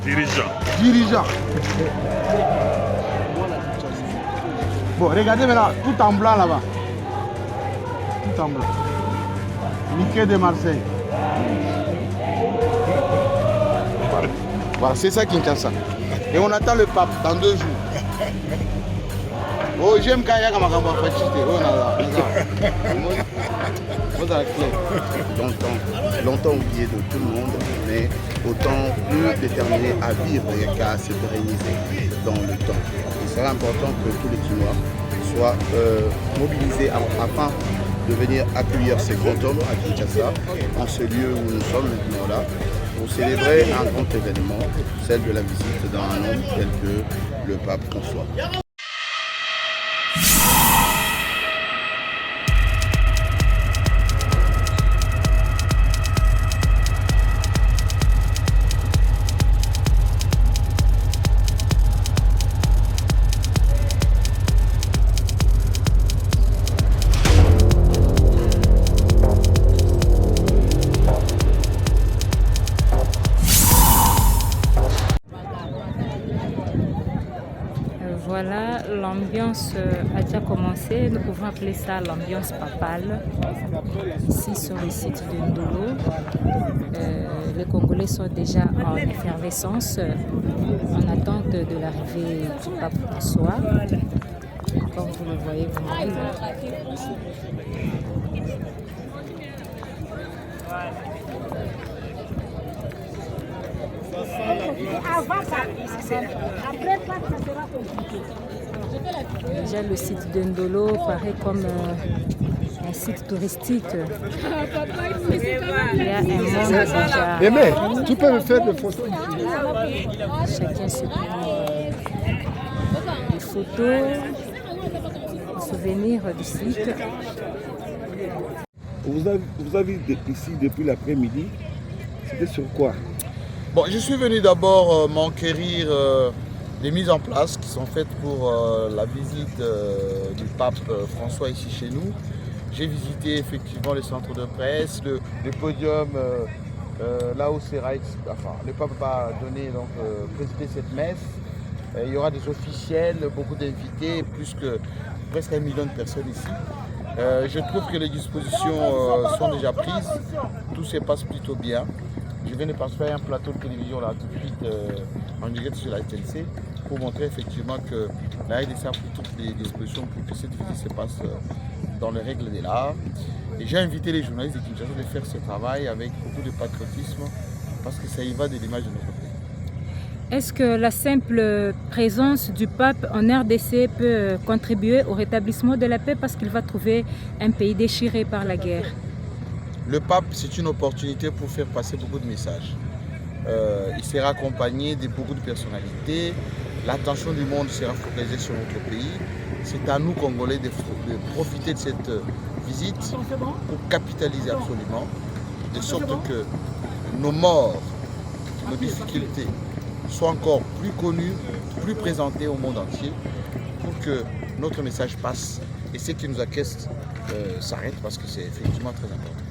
Dirigeant. Dirigeant. Bon, regardez maintenant, tout en blanc là-bas. Tout en blanc. Mickey de Marseille. Voilà, c'est ça Kinshasa. Et on attend le pape dans 2 jours. Oh, j'aime quand il y a comme un oh là là. Longtemps oublié de tout le monde, mais autant plus déterminé à vivre et qu'à se pérenniser dans le temps. Il sera important que tous les Chinois soient mobilisés afin de venir accueillir ces grands hommes à Kinshasa, en ce lieu où nous sommes maintenant là, pour célébrer un grand événement, celle de la visite d'un homme tel que le pape François. Voilà, l'ambiance a déjà commencé. Nous pouvons appeler ça l'ambiance papale. Ici sur le site de Ndolo, les Congolais sont déjà en effervescence en attente de l'arrivée du pape François. Comme vous le voyez vous-même. Déjà le site de Ndolo paraît comme un site touristique. Il y a un monde déjà. Mais tu peux me faire des photos ici. Chacun se prend des photos, des souvenirs du site. Vous avez ici depuis l'après-midi. C'était sur quoi? Bon, je suis venu d'abord m'enquérir des mises en place qui sont faites pour la visite du pape François ici chez nous. J'ai visité effectivement les centres de presse, le podium, là où le pape va donner, donc, présider cette messe. Il y aura des officiels, beaucoup d'invités, plus que presque 1 million de personnes ici. Je trouve que les dispositions sont déjà prises, tout se passe plutôt bien. Je viens de participer à un plateau de télévision là tout de suite en direct sur la TNC pour montrer effectivement que la RDC a pris toutes les dispositions pour que cette visite se passe dans les règles de l'art. Et j'ai invité les journalistes de Kinshasa de faire ce travail avec beaucoup de patriotisme parce que ça y va de l'image de notre pays. Est-ce que la simple présence du pape en RDC peut contribuer au rétablissement de la paix parce qu'il va trouver un pays déchiré par la guerre? Le pape, c'est une opportunité pour faire passer beaucoup de messages. Il sera accompagné de beaucoup de personnalités. L'attention du monde sera focalisée sur notre pays. C'est à nous, Congolais, de profiter de cette visite pour capitaliser absolument, de sorte que nos morts, nos difficultés soient encore plus connues, plus présentées au monde entier, pour que notre message passe et ce qui nous acquiesce s'arrête parce que c'est effectivement très important.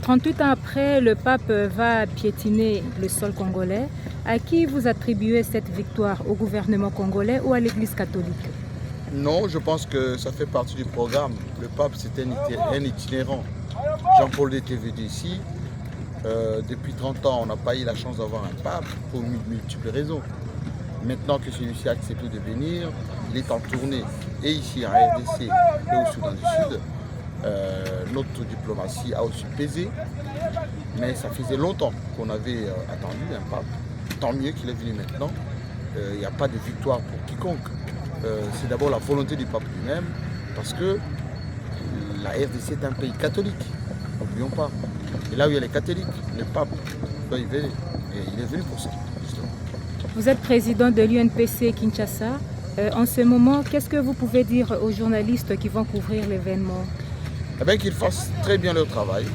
38 ans après, le pape va piétiner le sol congolais. À qui vous attribuez cette victoire? Au gouvernement congolais ou à l'Église catholique? Non, je pense que ça fait partie du programme. Le pape, c'est un itinérant. Jean-Paul II était venu ici. Depuis 30 ans, on n'a pas eu la chance d'avoir un pape pour multiples raisons. Maintenant que celui-ci a accepté de venir, il est en tournée, et ici en RDC et au Soudan du Sud. Notre diplomatie a aussi pesé, mais ça faisait longtemps qu'on avait attendu un pape. Tant mieux qu'il est venu maintenant. Il n'y a pas de victoire pour quiconque. C'est d'abord la volonté du pape lui-même, parce que la RDC est un pays catholique, n'oublions pas. Et là où il y a les catholiques, le pape doit y venir. Et il est venu pour ça, justement. Vous êtes président de l'UNPC Kinshasa. En ce moment, qu'est-ce que vous pouvez dire aux journalistes qui vont couvrir l'événement? Eh bien, qu'ils fassent très bien leur travail,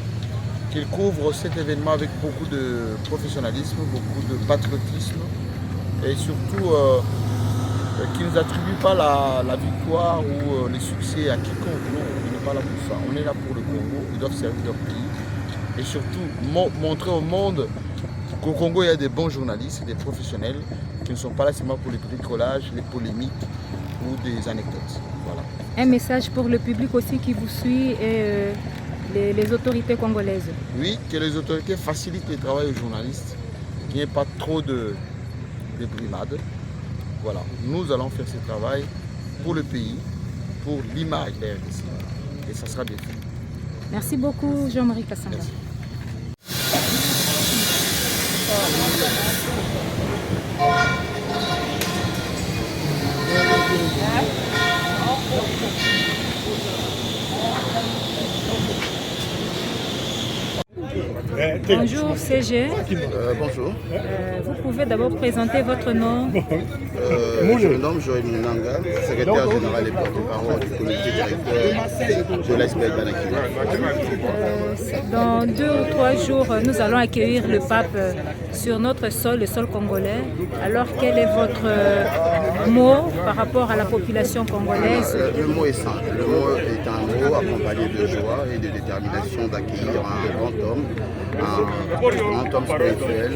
qu'ils couvrent cet événement avec beaucoup de professionnalisme, beaucoup de patriotisme et surtout qu'ils ne nous attribuent pas la victoire ou les succès à quiconque. Non, on n'est pas là pour ça. On est là pour le Congo, ils doivent servir leur pays et surtout montrer au monde qu'au Congo, il y a des bons journalistes, des professionnels qui ne sont pas là seulement pour les bricolages, les polémiques ou des anecdotes. Voilà. Un message pour le public aussi qui vous suit et les autorités congolaises. Oui, que les autorités facilitent le travail aux journalistes, qu'il n'y ait pas trop de brimades. Voilà, nous allons faire ce travail pour le pays, pour l'image de la RDC. Et ça sera bien fait. Merci beaucoup Jean-Marie Kassanga. Merci. Bonjour CG. Bonjour. Vous pouvez d'abord présenter votre nom. Je me nomme Joël Munanga, secrétaire général et porte-parole du comité directeur de l'ASBEL Banakina. Dans 2 ou 3 jours, nous allons accueillir le pape sur notre sol, le sol congolais. Alors quel est votre mot par rapport à la population congolaise? Le mot est simple. Le mot est un mot accompagné de joie et de détermination d'accueillir un grand homme spirituel,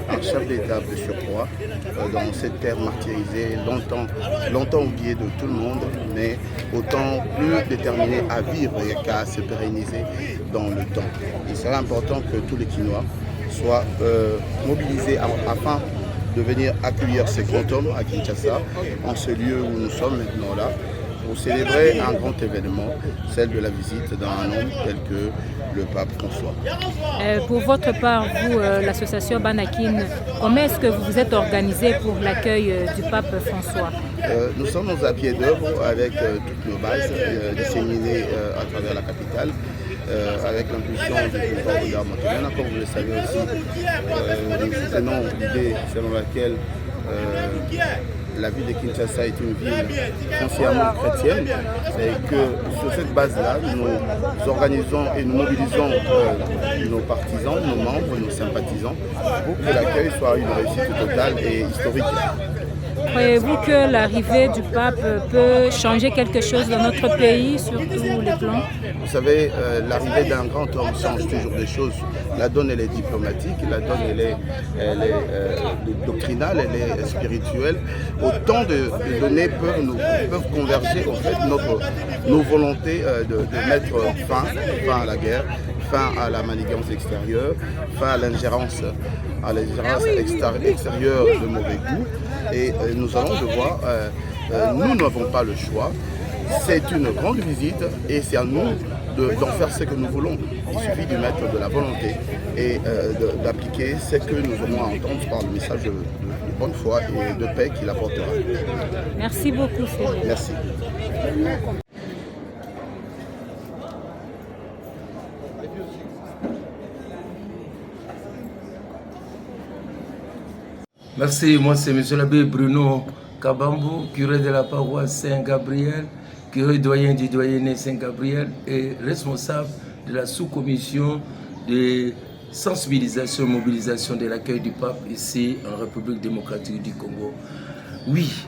un chef d'État de surcroît, dans cette terre martyrisée, longtemps oubliée de tout le monde, mais autant plus déterminé à vivre et qu'à se pérenniser dans le temps. Il serait important que tous les Quinois soient mobilisés afin de venir accueillir ces grands hommes à Kinshasa, en ce lieu où nous sommes maintenant là, pour célébrer un grand événement, celle de la visite d'un homme tel que le pape François. Pour votre part, vous, l'association Banakin, comment est-ce que vous vous êtes organisé pour l'accueil du pape François? Nous sommes à pied d'œuvre avec toutes nos bases disséminées à travers la capitale. Avec l'impulsion du président William Matulana, comme vous le savez aussi, nous soutenons l'idée selon laquelle la ville de Kinshasa est une ville foncièrement chrétienne et que sur cette base-là, nous organisons et nous mobilisons nos partisans, nos membres, nos sympathisants pour que l'accueil soit une réussite totale et historique. Croyez-vous que l'arrivée du pape peut changer quelque chose dans notre pays sur tous les plans? Vous savez, l'arrivée d'un grand homme change toujours des choses. La donne, elle est diplomatique, la donne, elle est doctrinale, elle est spirituelle. Autant de données peuvent converger en fait nos volontés de mettre fin à la guerre, fin à la manigance extérieure, fin à l'ingérence extérieure de mauvais goût. Et nous allons devoir, nous n'avons pas le choix. C'est une grande visite et c'est à nous d'en faire ce que nous voulons. Il suffit de mettre de la volonté et d'appliquer ce que nous aurons à entendre par le message de bonne foi et de paix qu'il apportera. Merci beaucoup, Céline. Merci. Merci, moi c'est M. l'abbé Bruno Kabambou, curé de la paroisse Saint-Gabriel, curé doyen du doyenné Saint-Gabriel et responsable de la sous-commission de sensibilisation et mobilisation de l'accueil du pape ici en République démocratique du Congo. Oui,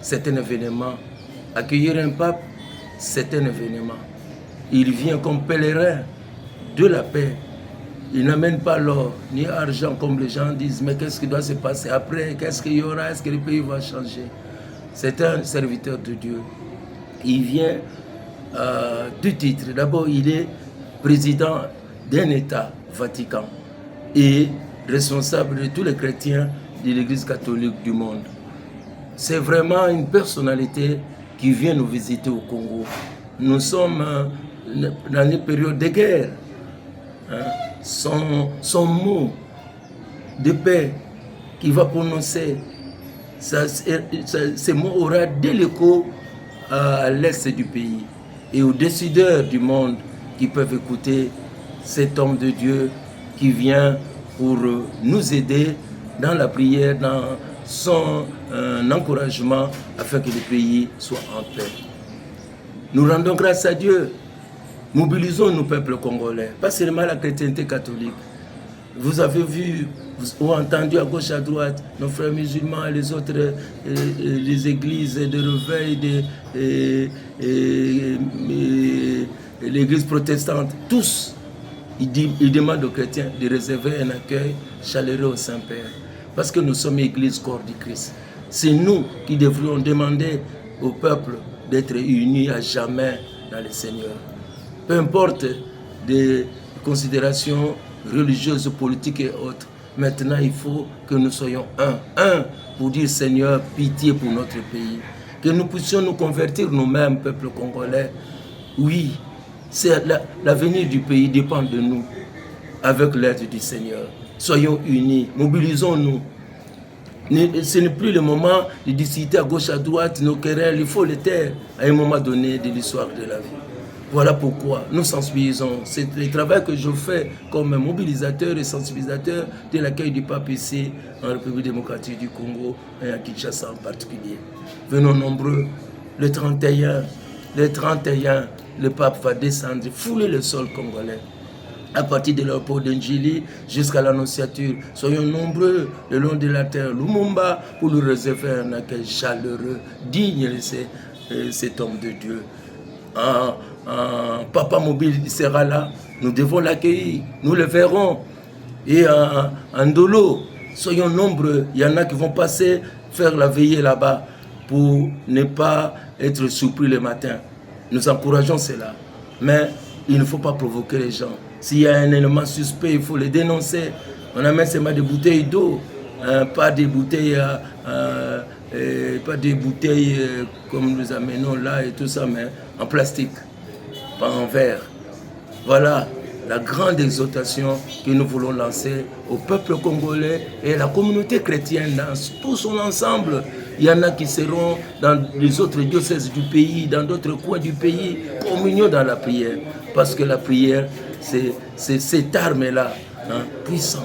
c'est un événement. Accueillir un pape, c'est un événement. Il vient comme pèlerin de la paix. Il n'amène pas l'or ni l'argent comme les gens disent. Mais qu'est-ce qui doit se passer après? Qu'est-ce qu'il y aura? Est-ce que le pays va changer? C'est un serviteur de Dieu. Il vient deux titres. D'abord, il est président d'un État, Vatican, et responsable de tous les chrétiens de l'Église catholique du monde. C'est vraiment une personnalité qui vient nous visiter au Congo. Nous sommes dans une période de guerre. Son mot de paix qu'il va prononcer, ces mots aura dès l'écho à l'est du pays et aux décideurs du monde qui peuvent écouter cet homme de Dieu qui vient pour nous aider dans la prière, dans son encouragement afin que le pays soit en paix. Nous rendons grâce à Dieu. Mobilisons nos peuples congolais, pas seulement la chrétienté catholique. Vous avez vu ou entendu à gauche, à droite, nos frères musulmans et les autres, les églises de réveil, l'église protestante, tous il demande aux chrétiens de réserver un accueil chaleureux au Saint-Père. Parce que nous sommes Église corps du Christ. C'est nous qui devrions demander au peuple d'être unis à jamais dans le Seigneur. Peu importe des considérations religieuses, politiques et autres, maintenant il faut que nous soyons un pour dire Seigneur, pitié pour notre pays. Que nous puissions nous convertir nous-mêmes, peuple congolais. Oui, l'avenir du pays dépend de nous, avec l'aide du Seigneur. Soyons unis, mobilisons-nous. Ce n'est plus le moment de discuter à gauche, à droite, nos querelles, il faut les taire à un moment donné de l'histoire de la vie. Voilà pourquoi nous sensibilisons. C'est le travail que je fais comme mobilisateur et sensibilisateur de l'accueil du pape ici en République démocratique du Congo et à Kinshasa en particulier. Venons nombreux, le 31, le pape va descendre, fouler le sol congolais. À partir de leur pot d'Injili jusqu'à l'Annonciature. Soyons nombreux le long de la terre, Lumumba, pour lui réserver un accueil chaleureux, digne de cet homme de Dieu. Papa mobile sera là, nous devons l'accueillir, nous le verrons. Et en Ndolo, soyons nombreux, il y en a qui vont passer faire la veillée là-bas pour ne pas être surpris le matin. Nous encourageons cela, mais il ne faut pas provoquer les gens. S'il y a un élément suspect, il faut le dénoncer. On amène seulement des bouteilles d'eau, pas des bouteilles, comme nous amenons là et tout ça, mais en plastique, pas en verre. Voilà la grande exhortation que nous voulons lancer au peuple congolais et à la communauté chrétienne dans tout son ensemble. Il y en a qui seront dans les autres diocèses du pays, dans d'autres coins du pays, communion dans la prière. Parce que la prière, c'est cette arme-là, puissante.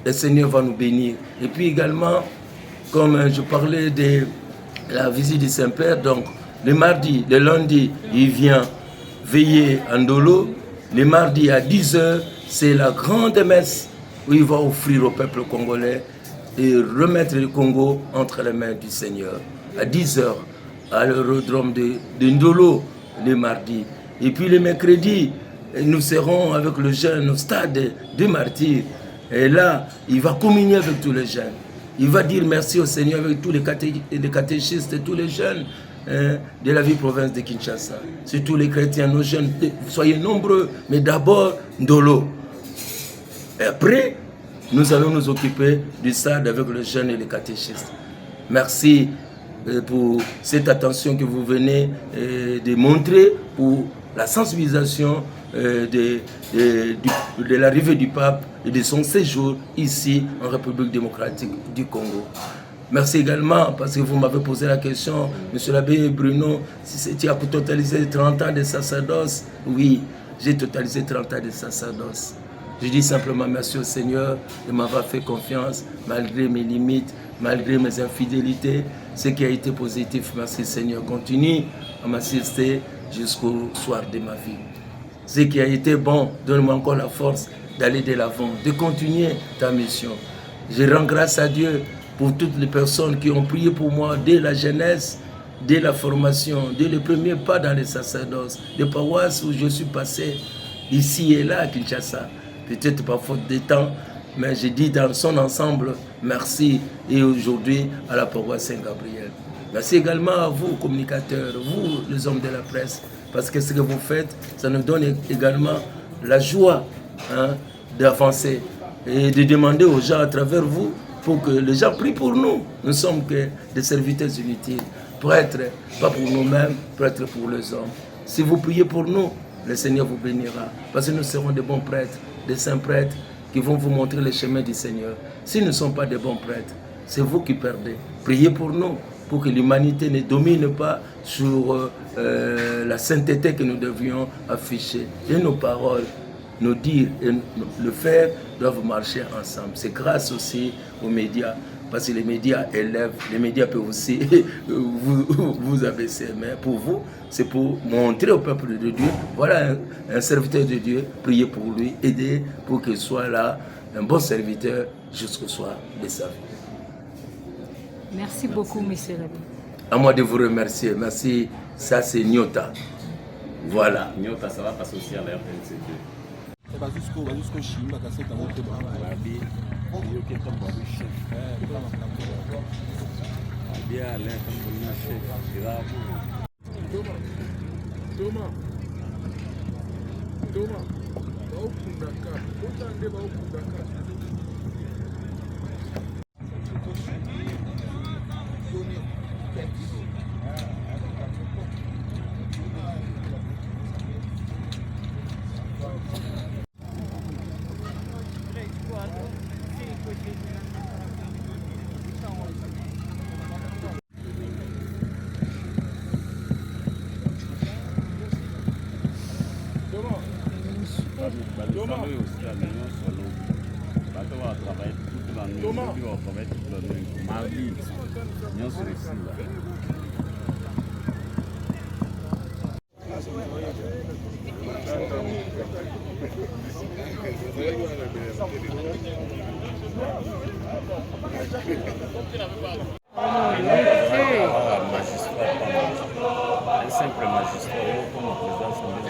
Le Seigneur va nous bénir. Et puis également, comme je parlais de la visite du Saint-Père, donc le mardi, le lundi, il vient veiller en Ndolo. Le mardi à 10h, c'est la grande messe où il va offrir au peuple congolais et remettre le Congo entre les mains du Seigneur. À 10h, à l'aérodrome de Ndolo, le mardi. Et puis le mercredi, nous serons avec le jeune au stade de Martyrs. Et là, il va communier avec tous les jeunes. Il va dire merci au Seigneur avec tous les catéchistes et tous les jeunes de la ville province de Kinshasa. Surtout les chrétiens, nos jeunes, soyez nombreux, mais d'abord Ndolo. Et après, nous allons nous occuper du stade avec les jeunes et les catéchistes. Merci pour cette attention que vous venez de montrer pour la sensibilisation de l'arrivée du pape et de son séjour ici en République démocratique du Congo. Merci également parce que vous m'avez posé la question, monsieur l'abbé Bruno, si tu as totalisé 30 ans de sacerdoce. Oui, j'ai totalisé 30 ans de sacerdoce. Je dis simplement merci au Seigneur de m'avoir fait confiance malgré mes limites, malgré mes infidélités. Ce qui a été positif, merci Seigneur, continue à m'assister jusqu'au soir de ma vie. Ce qui a été bon, donne-moi encore la force d'aller de l'avant, de continuer ta mission. Je rends grâce à Dieu pour toutes les personnes qui ont prié pour moi dès la jeunesse, dès la formation, dès le premier pas dans les sacerdoces, les paroisses où je suis passé, ici et là à Kinshasa. Peut-être par faute de temps, mais je dis dans son ensemble, merci. Et aujourd'hui, à la paroisse Saint-Gabriel. Merci également à vous, communicateurs, vous, les hommes de la presse, parce que ce que vous faites, ça nous donne également la joie d'avancer et de demander aux gens à travers vous pour que les gens prient pour nous. Nous ne sommes que des serviteurs inutiles, prêtres, pas pour nous-mêmes, prêtres pour les hommes. Si vous priez pour nous, le Seigneur vous bénira, parce que nous serons des bons prêtres, des saints prêtres qui vont vous montrer le chemin du Seigneur. Si nous ne sommes pas des bons prêtres, c'est vous qui perdez. Priez pour nous, pour que l'humanité ne domine pas sur la sainteté que nous devions afficher. Et nos paroles, nos dires et le faire doivent marcher ensemble. C'est grâce aussi aux médias, parce que les médias élèvent, les médias peuvent aussi vous abaisser. Mais pour vous, c'est pour montrer au peuple de Dieu, voilà un serviteur de Dieu, priez pour lui, aider pour qu'il soit là, un bon serviteur jusqu'au soir de sa vie. Merci beaucoup, monsieur l'abbé. À moi de vous remercier. Merci. Ça, c'est Nyota. Voilà. Nyota, ça va passer aussi à la RTNC2. Bazusco Chimba, Casseta Monte Barabi, Yoke Tambaru Chef, Abia Alain Tambaru Chef, Grave. Thomas, baukundaka, utande baukundaka. Un simple magistrat, comme président